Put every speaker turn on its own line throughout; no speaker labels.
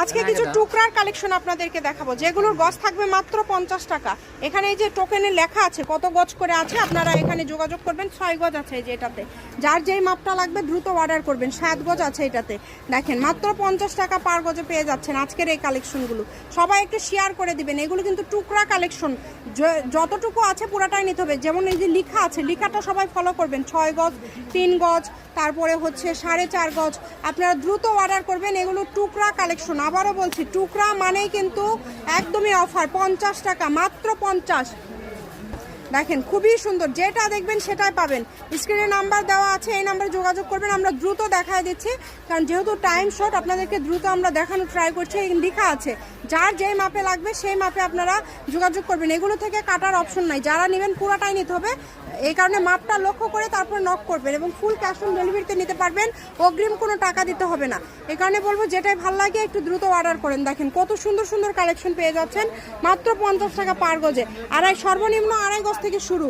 আজকে কিছু টুকরার কালেকশন আপনাদেরকে দেখাবো, যেগুলোর গজ থাকবে মাত্র 50 টাকা। এখানে এই যে টোকেনে লেখা আছে কত গজ করে আছে, আপনারা এখানে যোগাযোগ করবেন। 6 গজ আছে এই যে এটাতে, যার যেই মাপটা লাগবে দ্রুত অর্ডার করবেন। 7 গজ আছে এটাতে, দেখেন মাত্র 50 টাকা পার গজে পেয়ে যাচ্ছেন আজকের এই কালেকশনগুলো। সবাই একটু শেয়ার করে দিবেন, এগুলো কিন্তু টুকরা কালেকশন, যতটুকু আছে পুরাটাই নিতে হবে। যেমন এই যে লেখা আছে, লেখাটা সবাই ফলো করবেন। 6 গজ, 3 গজ, তারপরে হচ্ছে 4.5 গজ, আপনারা দ্রুত অর্ডার করবেন। এগুলো টুকরা কালেকশন, আবারও বলছি টুকরা মানেই কিন্তু একদমই অফার। 50 টাকা, মাত্র 50। দেখেন খুবই সুন্দর, যেটা দেখবেন সেটাই পাবেন। স্ক্রিনে নাম্বার দেওয়া আছে, এই নাম্বারে যোগাযোগ করবেন। আমরা দ্রুত দেখায় দিচ্ছি, কারণ যেহেতু টাইম শর্ট আপনাদেরকে দ্রুত আমরা দেখানো ট্রাই করছি। লেখা আছে যার যেই মাপে লাগবে সেই মাপে আপনারা যোগাযোগ করবেন। এগুলো থেকে কাটার অপশন নাই, যারা নেবেন পুরাটাই নিতে হবে। এই কারণে মাপটা লক্ষ্য করে তারপর নক করবেন, এবং ফুল ক্যাশ অন ডেলিভারিতে নিতে পারবেন, অগ্রিম কোনো টাকা দিতে হবে না। এই কারণে বলবো যেটাই ভালো লাগে একটু দ্রুত অর্ডার করেন। দেখেন কত সুন্দর সুন্দর কালেকশন পেয়ে যাচ্ছেন মাত্র 50 টাকা পার গজে। সর্বনিম্ন 2.5 গজ থেকে শুরু,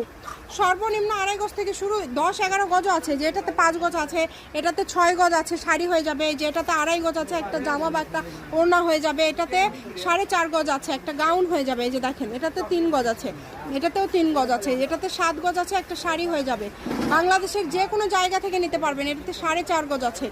সর্বনিম্ন 2.5 গজ থেকে শুরু। 10-11 গজও আছে, যে এটাতে 5 গজ আছে, এটাতে 6 গজ আছে, শাড়ি হয়ে যাবে। যে এটাতে 2.5 গজ আছে, একটা জামা বা একটা ওড়না হয়ে যাবে। এটাতে 4.5 গজ আছে, একটা গাউন হয়ে যাবে। এই যে দেখেন এটাতে 3 গজ আছে, এটাতেও 3 গজ আছে, এটাতে 7 গজ আছে, একটা শাড়ি হয়ে যাবে। বাংলাদেশের যে কোনো জায়গা থেকে নিতে পারবেন। এটাতে 4.5 গজ আছে,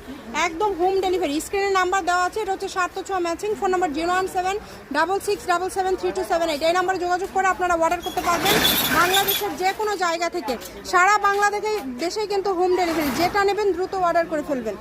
একদম হোম ডেলিভারি। স্ক্রিনে নাম্বার দেওয়া আছে, এটা হচ্ছে 706 ম্যাচিং। Phone number 01766773278। এই নাম্বারে যোগাযোগ করে আপনারা অর্ডার করতে পারবেন বাংলাদেশের যে কোনো জায়গা থেকে। সারা বাংলাদেশেই কিন্তু হোম ডেলিভারি, যেটা নেবেন দ্রুত অর্ডার করে ফেলবেন।